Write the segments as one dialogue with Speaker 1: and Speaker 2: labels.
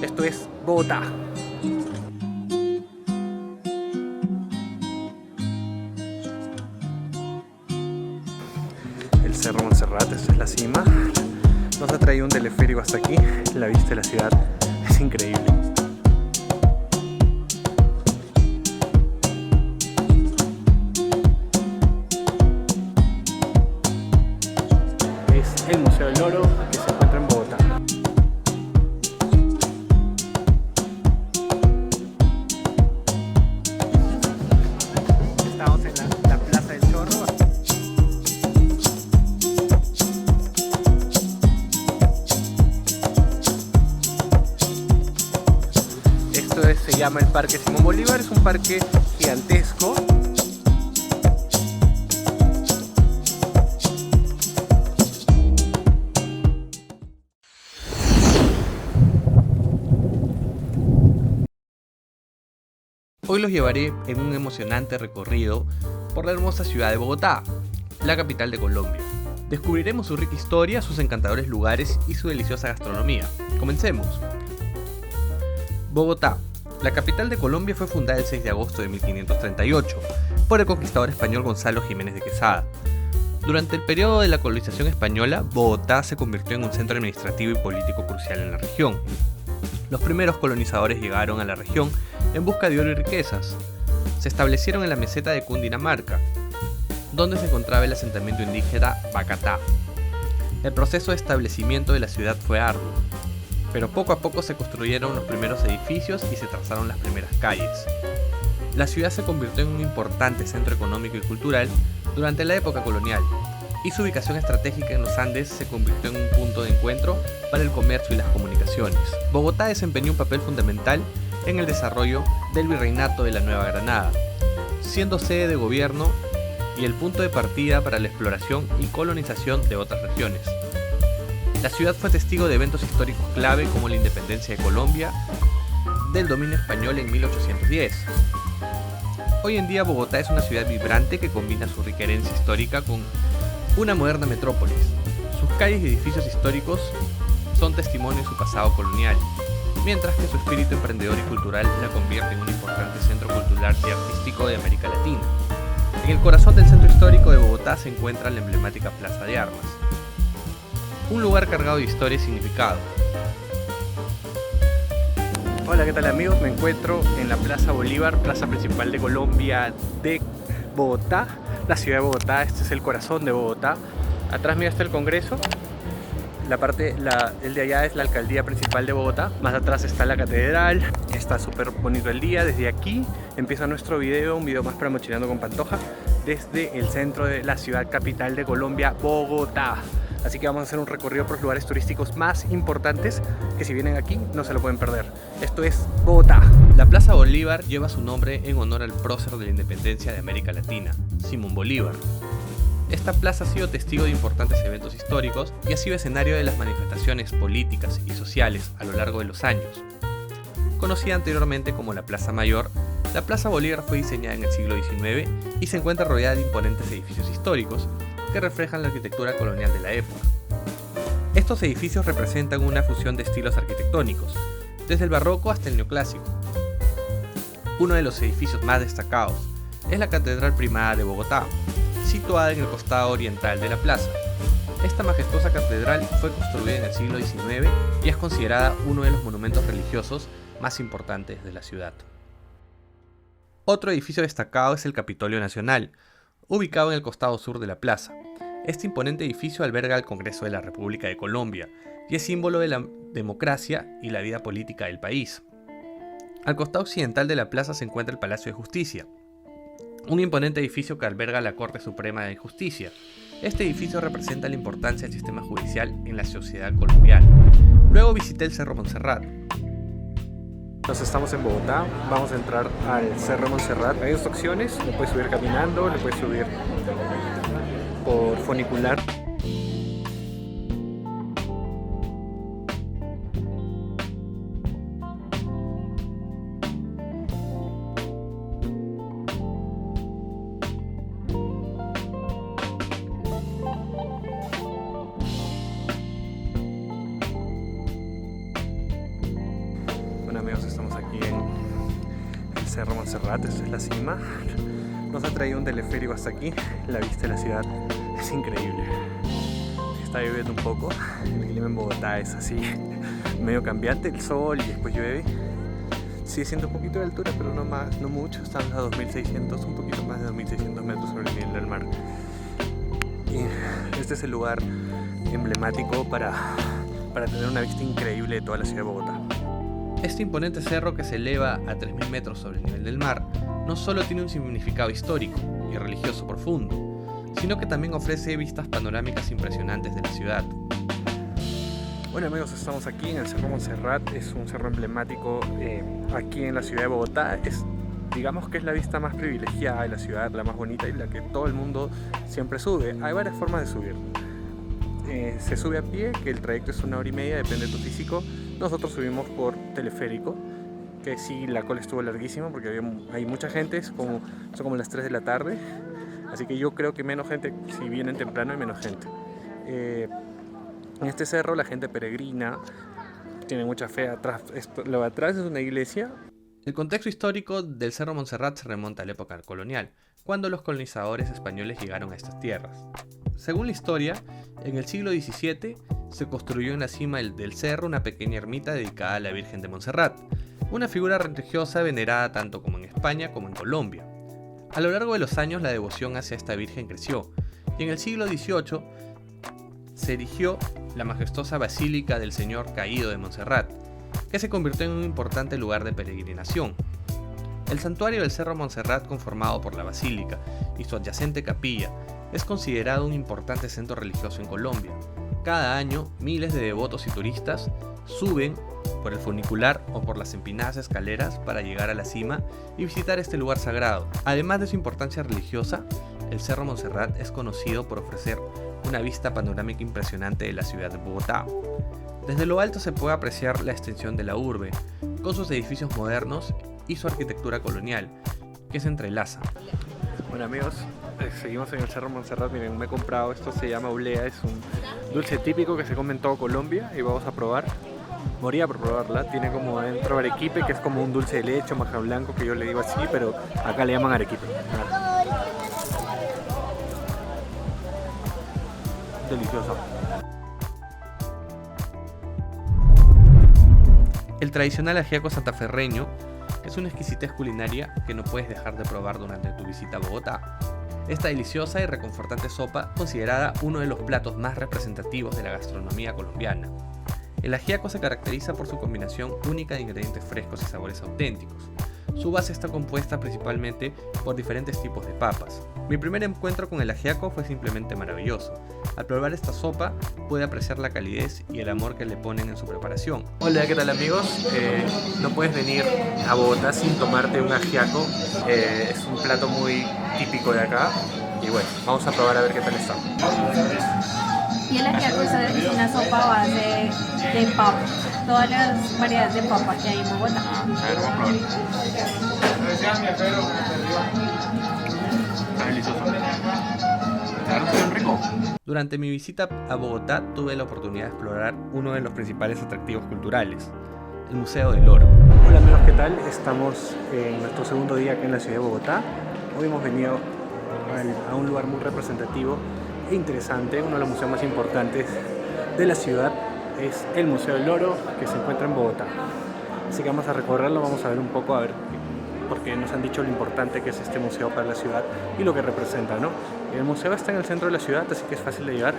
Speaker 1: Esto es Bogotá. El Cerro Montserrat, esta es la cima. Nos ha traído un teleférico hasta aquí. La vista de la ciudad es increíble. Es el Museo del Oro que se encuentra en Bogotá. Estamos en la Plaza del Chorro. Se llama el Parque Simón Bolívar, es un parque gigantesco. Hoy los llevaré en un emocionante recorrido por la hermosa ciudad de Bogotá, la capital de Colombia. Descubriremos su rica historia, sus encantadores lugares y su deliciosa gastronomía. Comencemos. Bogotá. La capital de Colombia fue fundada el 6 de agosto de 1538 por el conquistador español Gonzalo Jiménez de Quesada. Durante el periodo de la colonización española, Bogotá se convirtió en un centro administrativo y político crucial en la región. Los primeros colonizadores llegaron a la región en busca de oro y riquezas. Se establecieron en la meseta de Cundinamarca, donde se encontraba el asentamiento indígena Bacatá. El proceso de establecimiento de la ciudad fue arduo, pero poco a poco se construyeron los primeros edificios y se trazaron las primeras calles. La ciudad se convirtió en un importante centro económico y cultural durante la época colonial, y su ubicación estratégica en los Andes se convirtió en un punto de encuentro para el comercio y las comunicaciones. Bogotá desempeñó un papel fundamental en el desarrollo del virreinato de la Nueva Granada, siendo sede de gobierno y el punto de partida para la exploración y colonización de otras regiones. La ciudad fue testigo de eventos históricos clave como la independencia de Colombia del dominio español en 1810. Hoy en día Bogotá es una ciudad vibrante que combina su rica herencia histórica con una moderna metrópolis. Sus calles y edificios históricos son testimonio de su pasado colonial, mientras que su espíritu emprendedor y cultural la convierte en un importante centro cultural y artístico de América Latina. En el corazón del centro histórico de Bogotá se encuentra la emblemática Plaza de Armas, un lugar cargado de historia y significado. Hola, ¿qué tal amigos? Me encuentro en la Plaza Bolívar, plaza principal de Colombia de Bogotá, la ciudad de Bogotá. Este es el corazón de Bogotá. Atrás mío está el Congreso. El de allá es la alcaldía principal de Bogotá. Más atrás está la catedral. Está súper bonito el día. Desde aquí empieza nuestro video, un video más para Mochileando con Pantoja, desde el centro de la ciudad capital de Colombia, Bogotá. Así que vamos a hacer un recorrido por los lugares turísticos más importantes que si vienen aquí no se lo pueden perder. Esto es Bogotá. La Plaza Bolívar lleva su nombre en honor al prócer de la independencia de América Latina, Simón Bolívar. Esta plaza ha sido testigo de importantes eventos históricos y ha sido escenario de las manifestaciones políticas y sociales a lo largo de los años. Conocida anteriormente como la Plaza Mayor, la Plaza Bolívar fue diseñada en el siglo XIX y se encuentra rodeada de imponentes edificios históricos que reflejan la arquitectura colonial de la época. Estos edificios representan una fusión de estilos arquitectónicos, desde el barroco hasta el neoclásico. Uno de los edificios más destacados es la Catedral Primada de Bogotá, situada en el costado oriental de la plaza. Esta majestuosa catedral fue construida en el siglo XIX y es considerada uno de los monumentos religiosos más importantes de la ciudad. Otro edificio destacado es el Capitolio Nacional, ubicado en el costado sur de la plaza. Este imponente edificio alberga el Congreso de la República de Colombia y es símbolo de la democracia y la vida política del país. Al costado occidental de la plaza se encuentra el Palacio de Justicia, un imponente edificio que alberga la Corte Suprema de Justicia. Este edificio representa la importancia del sistema judicial en la sociedad colombiana. Luego visité el Cerro Montserrat. Nos estamos en Bogotá, vamos a entrar al Cerro Montserrat. Hay dos opciones, lo puedes subir caminando, lo puedes subir por funicular. Amigos, estamos aquí en el Cerro Montserrat, esta es la cima. Nos ha traído un teleférico hasta aquí. La vista de la ciudad es increíble. Está lloviendo un poco, el clima en Bogotá es así, medio cambiante, el sol y después llueve. Sigue siendo un poquito de altura, pero no mucho, estamos a 2600, un poquito más de 2600 metros sobre el nivel del mar. Y este es el lugar emblemático para tener una vista increíble de toda la ciudad de Bogotá.
Speaker 2: Este imponente cerro, que se eleva a 3000 metros sobre el nivel del mar, no solo tiene un significado histórico y religioso profundo, sino que también ofrece vistas panorámicas impresionantes de la ciudad.
Speaker 1: Bueno amigos, estamos aquí en el Cerro Montserrat, es un cerro emblemático aquí en la ciudad de Bogotá. Digamos que es la vista más privilegiada de la ciudad, la más bonita y la que todo el mundo siempre sube. Hay varias formas de subir. Se sube a pie, que el trayecto es 1 hora y media, depende de tu físico. Nosotros subimos por teleférico, que sí, la cola estuvo larguísima porque hay mucha gente, son como las 3 de la tarde. Así que yo creo que menos gente, si vienen temprano hay menos gente. En este cerro la gente peregrina, tiene mucha fe. Lo de atrás es una iglesia.
Speaker 2: El contexto histórico del Cerro Montserrat se remonta a la época colonial, cuando los colonizadores españoles llegaron a estas tierras. Según la historia, en el siglo XVII se construyó en la cima del cerro una pequeña ermita dedicada a la Virgen de Montserrat, una figura religiosa venerada tanto como en España como en Colombia. A lo largo de los años la devoción hacia esta Virgen creció, y en el siglo XVIII se erigió la majestuosa Basílica del Señor Caído de Montserrat, que se convirtió en un importante lugar de peregrinación. El santuario del Cerro Montserrat, conformado por la basílica y su adyacente capilla, es considerado un importante centro religioso en Colombia. Cada año, miles de devotos y turistas suben por el funicular o por las empinadas escaleras para llegar a la cima y visitar este lugar sagrado. Además de su importancia religiosa, el Cerro Montserrat es conocido por ofrecer una vista panorámica impresionante de la ciudad de Bogotá. Desde lo alto se puede apreciar la extensión de la urbe, con sus edificios modernos y su arquitectura colonial, que se entrelaza.
Speaker 1: Bueno amigos, seguimos en el Cerro Montserrat. Miren, me he comprado, esto se llama ulea, es un dulce típico que se come en todo Colombia y vamos a probar. Moría por probarla, tiene como adentro arequipe, que es como un dulce de leche o maja blanco, que yo le digo así, pero acá le llaman arequipe. Delicioso.
Speaker 2: El tradicional ajiaco santaferreño es una exquisitez culinaria que no puedes dejar de probar durante tu visita a Bogotá. Esta deliciosa y reconfortante sopa, considerada uno de los platos más representativos de la gastronomía colombiana. El ajiaco se caracteriza por su combinación única de ingredientes frescos y sabores auténticos. Su base está compuesta principalmente por diferentes tipos de papas. Mi primer encuentro con el ajiaco fue simplemente maravilloso. Al probar esta sopa, pude apreciar la calidez y el amor que le ponen en su preparación.
Speaker 1: Hola, ¿qué tal amigos? No puedes venir a Bogotá sin tomarte un ajiaco. Es un plato muy típico de acá. Y bueno, vamos a probar a ver qué tal está.
Speaker 3: Y el ajiaco es una sopa a base de papa, todas las variedades de papa que hay en Bogotá.
Speaker 1: A ver, vamos a probar. Está delicioso. Claro, está bien rico.
Speaker 2: Durante mi visita a Bogotá tuve la oportunidad de explorar uno de los principales atractivos culturales, el Museo del Oro.
Speaker 1: Hola amigos, ¿qué tal? Estamos en nuestro segundo día aquí en la ciudad de Bogotá. Hoy hemos venido a un lugar muy representativo e interesante, uno de los museos más importantes de la ciudad es el Museo del Oro, que se encuentra en Bogotá. Así que vamos a recorrerlo, vamos a ver un poco, porque nos han dicho lo importante que es este museo para la ciudad y lo que representa, ¿no? El museo está en el centro de la ciudad, así que es fácil de llegar.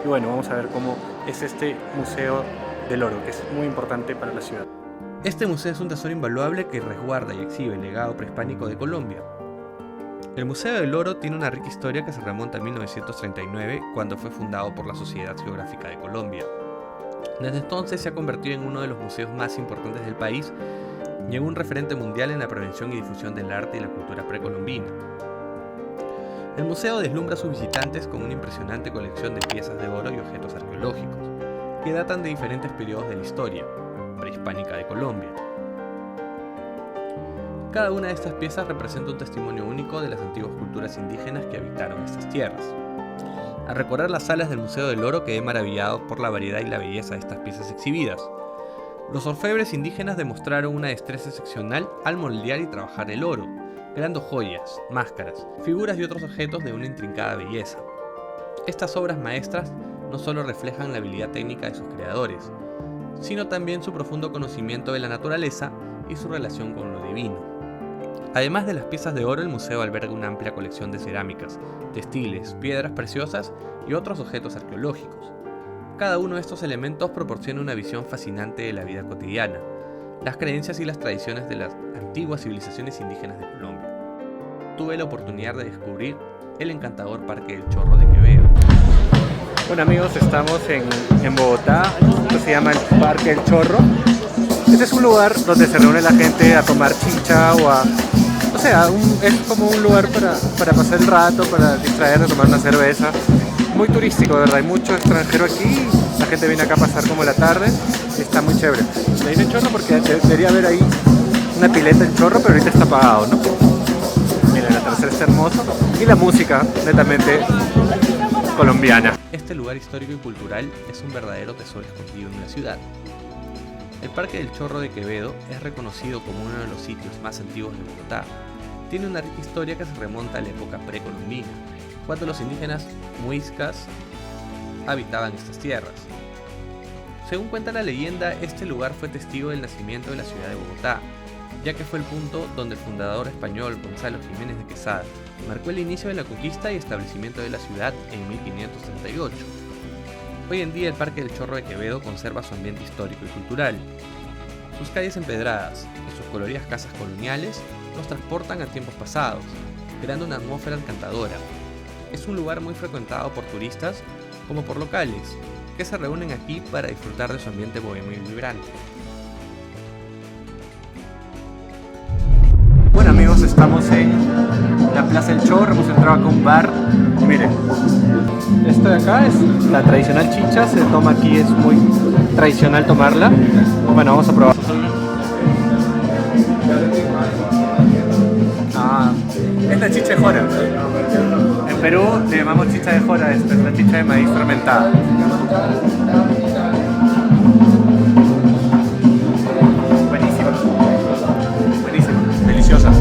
Speaker 1: Y bueno, vamos a ver cómo es este Museo del Oro, que es muy importante para la ciudad.
Speaker 2: Este museo es un tesoro invaluable que resguarda y exhibe el legado prehispánico de Colombia. El Museo del Oro tiene una rica historia que se remonta a 1939, cuando fue fundado por la Sociedad Geográfica de Colombia. Desde entonces se ha convertido en uno de los museos más importantes del país y en un referente mundial en la prevención y difusión del arte y la cultura precolombina. El museo deslumbra a sus visitantes con una impresionante colección de piezas de oro y objetos arqueológicos, que datan de diferentes periodos de la historia prehispánica de Colombia. Cada una de estas piezas representa un testimonio único de las antiguas culturas indígenas que habitaron estas tierras. Al recorrer las salas del Museo del Oro quedé maravillado por la variedad y la belleza de estas piezas exhibidas. Los orfebres indígenas demostraron una destreza excepcional al moldear y trabajar el oro, creando joyas, máscaras, figuras y otros objetos de una intrincada belleza. Estas obras maestras no solo reflejan la habilidad técnica de sus creadores, sino también su profundo conocimiento de la naturaleza y su relación con lo divino. Además de las piezas de oro, el museo alberga una amplia colección de cerámicas, textiles, piedras preciosas y otros objetos arqueológicos. Cada uno de estos elementos proporciona una visión fascinante de la vida cotidiana, las creencias y las tradiciones de las antiguas civilizaciones indígenas de Colombia. Tuve la oportunidad de descubrir el encantador Parque del Chorro de Quevedo.
Speaker 1: Bueno amigos, estamos en Bogotá, esto se llama el Parque del Chorro. Este es un lugar donde se reúne la gente a tomar chicha es como un lugar para pasar el rato, para distraerse, tomar una cerveza. Muy turístico, de verdad, hay mucho extranjero aquí, la gente viene acá a pasar como la tarde y está muy chévere. Le dicen chorro porque debería haber ahí una pileta en chorro, pero ahorita está apagado, ¿no? Mira, el atardecer está hermoso y la música netamente colombiana.
Speaker 2: Este lugar histórico y cultural es un verdadero tesoro escondido en la ciudad. El Parque del Chorro de Quevedo es reconocido como uno de los sitios más antiguos de Bogotá. Tiene una rica historia que se remonta a la época precolombina, cuando los indígenas muiscas habitaban estas tierras. Según cuenta la leyenda, este lugar fue testigo del nacimiento de la ciudad de Bogotá, ya que fue el punto donde el fundador español Gonzalo Jiménez de Quesada marcó el inicio de la conquista y establecimiento de la ciudad en 1538. Hoy en día el Parque del Chorro de Quevedo conserva su ambiente histórico y cultural. Sus calles empedradas y sus coloridas casas coloniales nos transportan a tiempos pasados, creando una atmósfera encantadora. Es un lugar muy frecuentado por turistas como por locales, que se reúnen aquí para disfrutar de su ambiente bohemio y vibrante.
Speaker 1: Bueno amigos, estamos en la Plaza del Chorro, hemos entrado acá a un bar. Miren, esto de acá es la tradicional chicha, se toma aquí, es muy tradicional tomarla. Bueno, vamos a probar. Es la chicha de jora. En Perú le llamamos chicha de jora, esta es la chicha de maíz fermentada.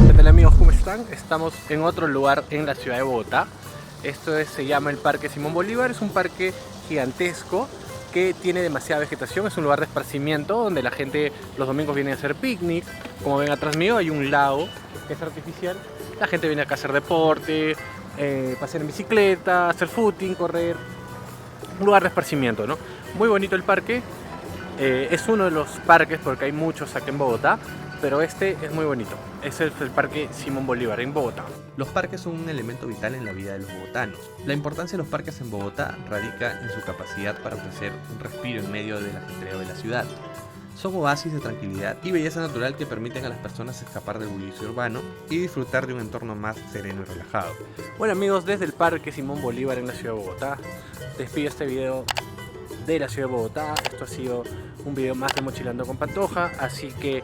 Speaker 1: ¿Qué tal amigos? ¿Cómo están? Estamos en otro lugar en la ciudad de Bogotá. Esto se llama el Parque Simón Bolívar. Es un parque gigantesco que tiene demasiada vegetación. Es un lugar de esparcimiento donde la gente los domingos viene a hacer picnic. Como ven atrás mío hay un lago que es artificial. La gente viene acá a hacer deporte, pasear en bicicleta, hacer footing, correr. Un lugar de esparcimiento, ¿no? Muy bonito el parque. Es uno de los parques, porque hay muchos aquí en Bogotá, pero este es muy bonito. Ese es el Parque Simón Bolívar en Bogotá.
Speaker 2: Los parques son un elemento vital en la vida de los bogotanos. La importancia de los parques en Bogotá radica en su capacidad para ofrecer un respiro en medio del ajetreo de la ciudad. Son oasis de tranquilidad y belleza natural que permiten a las personas escapar del bullicio urbano y disfrutar de un entorno más sereno y relajado.
Speaker 1: Bueno amigos, desde el Parque Simón Bolívar en la ciudad de Bogotá, despido este video de la ciudad de Bogotá. Esto ha sido un video más de Mochilando con Pantoja, así que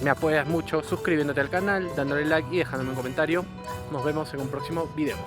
Speaker 1: me apoyas mucho suscribiéndote al canal, dándole like y dejándome un comentario. Nos vemos en un próximo video.